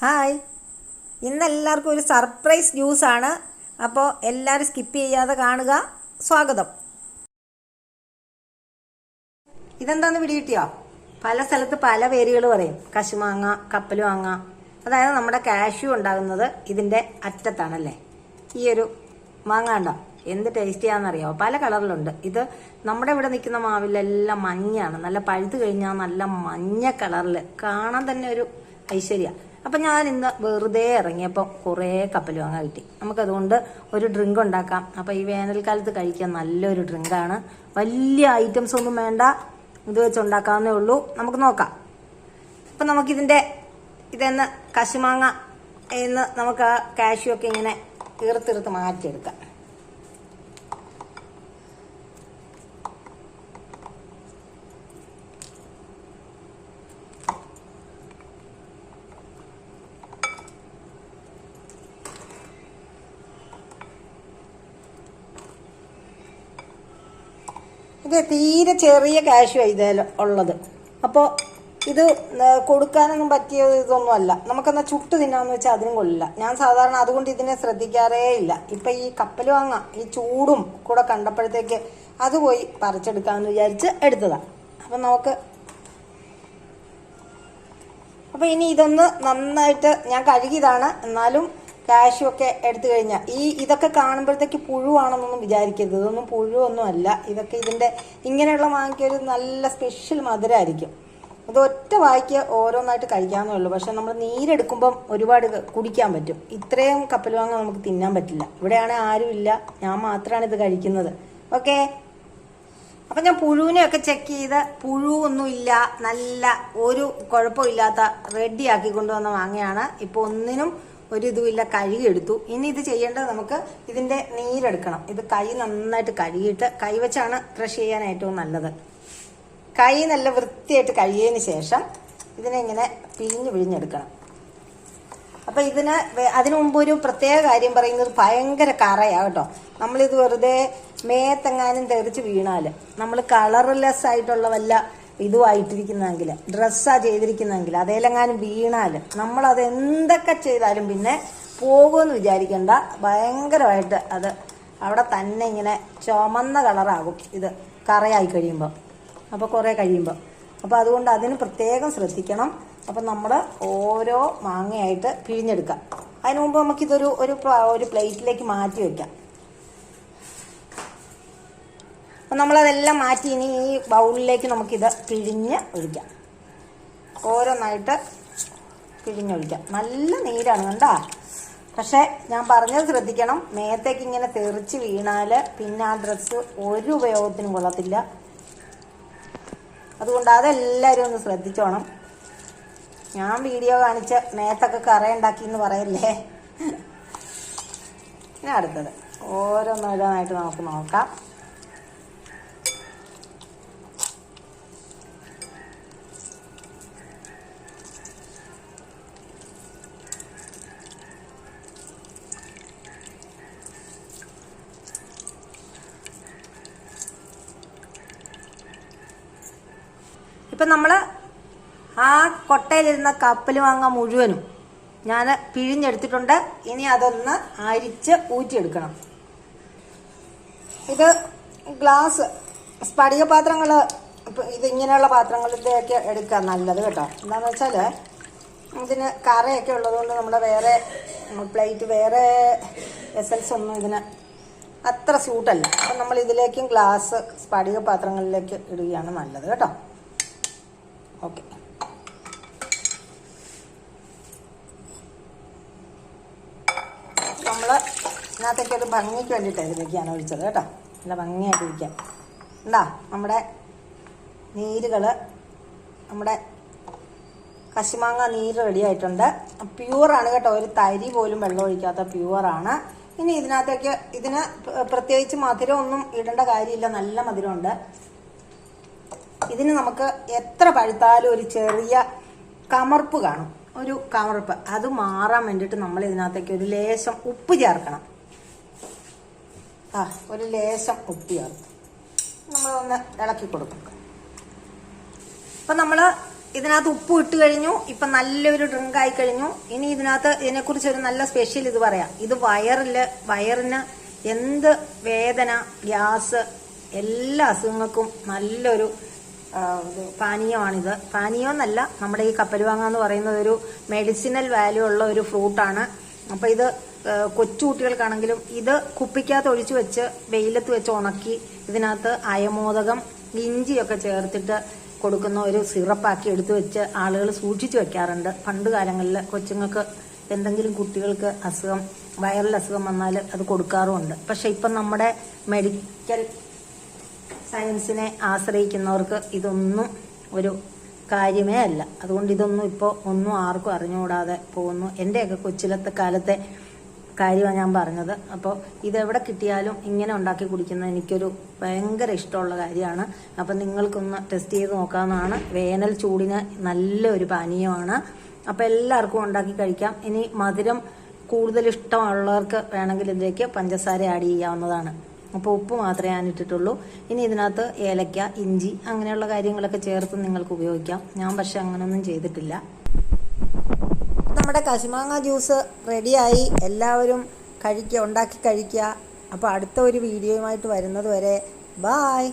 Hi, ഇന്നെല്ലാവർക്കും ഒരു surprise ന്യൂസാണ്. അപ്പോൾ എല്ലാവരും സ്കിപ്പ് ചെയ്യാതെ കാണുക. സ്വാഗതം. ഇതെന്താന്ന് പിടികിട്ടിയോ? പല സ്ഥലത്ത് പല പേരുകൾ പറയും. കശുമാങ്ങ, കപ്പലുമാങ്ങ. അതായത് നമ്മുടെ കാഷ്യൂ ഉണ്ടാകുന്നത് ഇതിൻ്റെ അറ്റത്താണല്ലേ. ഈ ഒരു മാങ്ങ ഉണ്ടോ? എന്ത് ടേസ്റ്റ് ചെയ്യാന്നറിയാമോ? പല കളറിലുണ്ട്. ഇത് നമ്മുടെ ഇവിടെ നിൽക്കുന്ന മാവിലെല്ലാം മഞ്ഞയാണ്. നല്ല പഴുത്ത് കഴിഞ്ഞാൽ നല്ല മഞ്ഞ കളറിൽ കാണാൻ തന്നെ ഒരു ഐശ്വര്യ. അപ്പം ഞാൻ ഇന്ന് വെറുതെ ഇറങ്ങിയപ്പോൾ കുറേ കപ്പൽ വാങ്ങാൻ കിട്ടി. നമുക്കതുകൊണ്ട് ഒരു ഡ്രിങ്ക് ഉണ്ടാക്കാം. അപ്പോൾ ഈ വേനൽക്കാലത്ത് കഴിക്കാൻ നല്ലൊരു ഡ്രിങ്കാണ്. വലിയ ഐറ്റംസ് ഒന്നും വേണ്ട, ഇത് വെച്ച് ഉണ്ടാക്കാവുന്നേ ഉള്ളൂ. നമുക്ക് നോക്കാം. അപ്പം ഇതെന്ന് കശുമാങ്ങ എന്ന് നമുക്ക് ആ കാഷ്യൂ ഒക്കെ ഇങ്ങനെ തീർത്തിർത്ത് മാറ്റിയെടുക്കാം. ഇത് തീരെ ചെറിയ കാഷ്യൂ ഇതിൽ ഉള്ളത്. അപ്പോൾ ഇത് കൊടുക്കാനൊന്നും പറ്റിയ ഇതൊന്നും അല്ല. നമുക്കെന്നാൽ ചുട്ട് തിന്നാന്ന് വെച്ചാൽ അതിനും കൊള്ളില്ല. ഞാൻ സാധാരണ അതുകൊണ്ട് ഇതിനെ ശ്രദ്ധിക്കാറേ ഇല്ല. ഇപ്പം ഈ കപ്പൽ വാങ്ങാം, ഈ ചൂടും കൂടെ കണ്ടപ്പോഴത്തേക്ക് അത് പോയി പറിച്ചെടുക്കാമെന്ന് വിചാരിച്ച് എടുത്തതാണ്. അപ്പം ഇനി ഇതൊന്ന് നന്നായിട്ട് ഞാൻ കഴുകിയതാണ്. എന്നാലും കാഷ്യൂ ഒക്കെ എടുത്തു കഴിഞ്ഞാൽ ഇതൊക്കെ കാണുമ്പോഴത്തേക്ക് പുഴുവാണെന്നൊന്നും വിചാരിക്കരുത്. ഇതൊന്നും പുഴുവൊന്നും അല്ല. ഇതൊക്കെ ഇങ്ങനെയുള്ള മാങ്ങയ്ക്കൊരു നല്ല സ്പെഷ്യൽ മധുരമായിരിക്കും. ഇത് ഒറ്റ വായിക്ക് ഓരോന്നായിട്ട് കഴിക്കാമെന്നേ ഉള്ളൂ. പക്ഷെ നമ്മൾ നീരെടുക്കുമ്പം ഒരുപാട് കുടിക്കാൻ പറ്റും. ഇത്രയും കപ്പൽ മാങ്ങ നമുക്ക് തിന്നാൻ പറ്റില്ല. ഇവിടെയാണെങ്കിൽ ആരും ഇല്ല, ഞാൻ മാത്രമാണ് ഇത് കഴിക്കുന്നത്. ഓക്കെ, അപ്പം ഞാൻ പുഴുവിനെയൊക്കെ ചെക്ക് ചെയ്ത് പുഴുവൊന്നും ഇല്ല, നല്ല ഒരു കുഴപ്പമില്ലാത്ത റെഡിയാക്കി കൊണ്ടുവന്ന മാങ്ങയാണ്. ഇപ്പോൾ ഒന്നിനും ഒരു ഇതുമില്ല, കഴുകിയെടുത്തു. ഇനി ഇത് ചെയ്യേണ്ടത് നമുക്ക് ഇതിൻ്റെ നീരെടുക്കണം. ഇത് കൈ നന്നായിട്ട് കഴുകിയിട്ട് കൈ വെച്ചാണ് ക്രഷ് ചെയ്യാൻ ഏറ്റവും നല്ലത്. കൈ നല്ല വൃത്തിയായിട്ട് കഴുകിയതിന് ശേഷം ഇതിനെ ഇങ്ങനെ പിഴിഞ്ഞെടുക്കണം. അപ്പം അതിനു മുമ്പ് ഒരു പ്രത്യേക കാര്യം പറയുന്നത്, ഭയങ്കര കറയാ കേട്ടോ. നമ്മളിത് വെറുതെ മേത്തെങ്ങാനും തെറിച്ച് വീണാൽ, നമ്മൾ കളർലെസ് ആയിട്ടുള്ള വല്ല ഇതുമായിട്ടിരിക്കുന്നെങ്കിൽ, ഡ്രസ്സാ ചെയ്തിരിക്കുന്നെങ്കിൽ അതേലെങ്ങാനും വീണാൽ നമ്മളത് എന്തൊക്കെ ചെയ്താലും പിന്നെ പോകുമെന്ന് വിചാരിക്കണ്ട. ഭയങ്കരമായിട്ട് അത് അവിടെ തന്നെ ഇങ്ങനെ ചുമന്ന കളറാകും ഇത് കറയായി കഴിയുമ്പോൾ, അപ്പോൾ കുറേ കഴിയുമ്പോൾ. അപ്പോൾ അതുകൊണ്ട് അതിന് പ്രത്യേകം ശ്രദ്ധിക്കണം. അപ്പം നമ്മൾ ഓരോ മാങ്ങയായിട്ട് പിഴിഞ്ഞെടുക്കാം. അതിനു മുമ്പ് നമുക്കിതൊരു ഒരു പ്ലേറ്റിലേക്ക് മാറ്റി വയ്ക്കാം. അപ്പം നമ്മളതെല്ലാം മാറ്റി ഇനി ഈ ബൗളിലേക്ക് നമുക്കിത് പിഴിഞ്ഞ് ഒഴിക്കാം. ഓരോന്നായിട്ട് പിഴിഞ്ഞൊഴിക്കാം. നല്ല നീരാണ് കണ്ടാ. പക്ഷെ ഞാൻ പറഞ്ഞത് ശ്രദ്ധിക്കണം, മേത്തേക്ക് ഇങ്ങനെ തെറിച്ച് വീണാൽ പിന്നെ ആ ഡ്രസ്സ് ഒരു ഉപയോഗത്തിനും കൊള്ളത്തില്ല. അതുകൊണ്ട് അതെല്ലാവരും ഒന്ന് ശ്രദ്ധിച്ചോണം. ഞാൻ വീഡിയോ കാണിച്ച് മേത്തൊക്കെ കറയുണ്ടാക്കിയെന്ന് പറയല്ലേ. ഇനി അടുത്തത് ഓരോന്നായിട്ട് നമുക്ക് നോക്കാം. ഇപ്പം നമ്മൾ ആ കൊട്ടയിലിരുന്ന കപ്പൽ മാങ്ങ മുഴുവനും ഞാൻ പിഴിഞ്ഞെടുത്തിട്ടുണ്ട്. ഇനി അതൊന്ന് അരിച്ച് ഊറ്റിയെടുക്കണം. ഇത് ഗ്ലാസ് സ്ഫടിക പാത്രങ്ങൾ, ഇതിങ്ങനെയുള്ള പാത്രങ്ങളിലേക്ക് എടുക്കുക നല്ലത് കേട്ടോ. എന്താണെന്ന് വെച്ചാൽ ഇതിന് കറയൊക്കെ ഉള്ളതുകൊണ്ട് നമ്മുടെ വേറെ പ്ലേറ്റ്, വേറെ വെസൽസ് ഒന്നും ഇതിന് അത്ര സ്യൂട്ടല്ല. അപ്പം നമ്മൾ ഇതിലേക്കും ഗ്ലാസ് സ്ഫടിക പാത്രങ്ങളിലേക്ക് ഇടുകയാണ് നല്ലത് കേട്ടോ. ഓക്കെ, നമ്മൾ ഇതിനകത്തേക്ക് ഒരു ഭംഗിക്ക് വേണ്ടിയിട്ടാണ് ഇതിലേക്കാണ് ഒഴിച്ചത് കേട്ടോ. നല്ല ഭംഗിയായിട്ട് ഇരിക്കാം. എന്താ നമ്മുടെ നീരുകൾ, നമ്മുടെ കശുമാങ്ങ നീര് റെഡി ആയിട്ടുണ്ട്. പ്യുവറാണ് കേട്ടോ, ഒരു തരി പോലും വെള്ളം ഒഴിക്കാത്ത പ്യുവറാണ്. ഇനി ഇതിന് പ്രത്യേകിച്ച് മധുരം ഒന്നും ഇടേണ്ട കാര്യമില്ല, നല്ല മധുരമുണ്ട്. ഇതിന് നമുക്ക് എത്ര പഴുത്താലും ഒരു ചെറിയ കമർപ്പ് കാണും, ഒരു കമർപ്പ്. അത് മാറാൻ വേണ്ടിയിട്ട് നമ്മൾ ഇതിനകത്തേക്ക് ഒരു ലേശം ഉപ്പ് ചേർക്കണം. ഒരു ലേശം ഉപ്പ് ചേർത്ത് നമ്മളൊന്ന് ഇളക്കി കൊടുക്കും. അപ്പം നമ്മൾ ഇതിനകത്ത് ഉപ്പ് ഇട്ട് കഴിഞ്ഞു. ഇപ്പം നല്ലൊരു ഡ്രിങ്ക് ആയി കഴിഞ്ഞു. ഇനി ഇതിനെക്കുറിച്ച് ഒരു നല്ല സ്പെഷ്യൽ ഇത് പറയാം. ഇത് വയറിന് എന്ത് വേദന, ഗ്യാസ്, എല്ലാ അസുഖങ്ങൾക്കും നല്ലൊരു പാനീയമാണിത്. പാനീയമെന്നല്ല, നമ്മുടെ ഈ കപ്പലുവാങ്ങ എന്ന് പറയുന്നത് ഒരു മെഡിസിനൽ വാല്യൂ ഉള്ള ഒരു ഫ്രൂട്ടാണ്. അപ്പം ഇത് കൊച്ചുകുട്ടികൾക്കാണെങ്കിലും ഇത് കുപ്പിക്കകത്ത് ഒഴിച്ചു വെച്ച് വെയിലത്ത് വെച്ച് ഉണക്കി ഇതിനകത്ത് അയമോദകം, ഇഞ്ചിയൊക്കെ ചേർത്തിട്ട് കൊടുക്കുന്ന ഒരു സിറപ്പാക്കി എടുത്തു വെച്ച് ആളുകൾ സൂക്ഷിച്ചു വെക്കാറുണ്ട്. പണ്ട് കാലങ്ങളിൽ കൊച്ചുങ്ങൾക്ക് എന്തെങ്കിലും കുട്ടികൾക്ക് വൈറൽ അസുഖം വന്നാൽ അത് കൊടുക്കാറുമുണ്ട്. പക്ഷെ ഇപ്പം നമ്മുടെ മെഡിക്കൽ സയൻസിനെ ആശ്രയിക്കുന്നവർക്ക് ഇതൊന്നും ഒരു കാര്യമേ അല്ല. അതുകൊണ്ട് ഇതൊന്നും ഇപ്പോൾ ഒന്നും ആർക്കും അറിഞ്ഞുകൂടാതെ പോകുന്നു. എൻ്റെയൊക്കെ കൊച്ചിലത്തെ കാലത്തെ കാര്യമാണ് ഞാൻ പറഞ്ഞത്. അപ്പോൾ ഇതെവിടെ കിട്ടിയാലും ഇങ്ങനെ ഉണ്ടാക്കി കുടിക്കുന്നത് എനിക്കൊരു ഭയങ്കര ഇഷ്ടമുള്ള കാര്യമാണ്. അപ്പം നിങ്ങൾക്കൊന്ന് ടെസ്റ്റ് ചെയ്ത് നോക്കാവുന്നതാണ്. വേനൽ ചൂടിന് നല്ലൊരു പാനീയമാണ്. അപ്പോൾ എല്ലാവർക്കും ഉണ്ടാക്കി കഴിക്കാം. ഇനി മധുരം കൂടുതൽ ഇഷ്ടമുള്ളവർക്ക് വേണമെങ്കിൽ ഇതിലേക്ക് പഞ്ചസാര ആഡ് ചെയ്യാവുന്നതാണ്. അപ്പോൾ ഉപ്പ് മാത്രമേ ഞാൻ ഇട്ടിട്ടുള്ളൂ. ഇനി ഇതിനകത്ത് ഏലക്ക, ഇഞ്ചി അങ്ങനെയുള്ള കാര്യങ്ങളൊക്കെ ചേർത്ത് നിങ്ങൾക്ക് ഉപയോഗിക്കാം. ഞാൻ പക്ഷെ അങ്ങനെയൊന്നും ചെയ്തിട്ടില്ല. നമ്മുടെ കശുമാങ്ങ ജ്യൂസ് റെഡിയായി. എല്ലാവരും ഉണ്ടാക്കി കഴിക്കുക. അപ്പോൾ അടുത്ത ഒരു വീഡിയോയുമായിട്ട് വരുന്നത് വരെ ബായ്.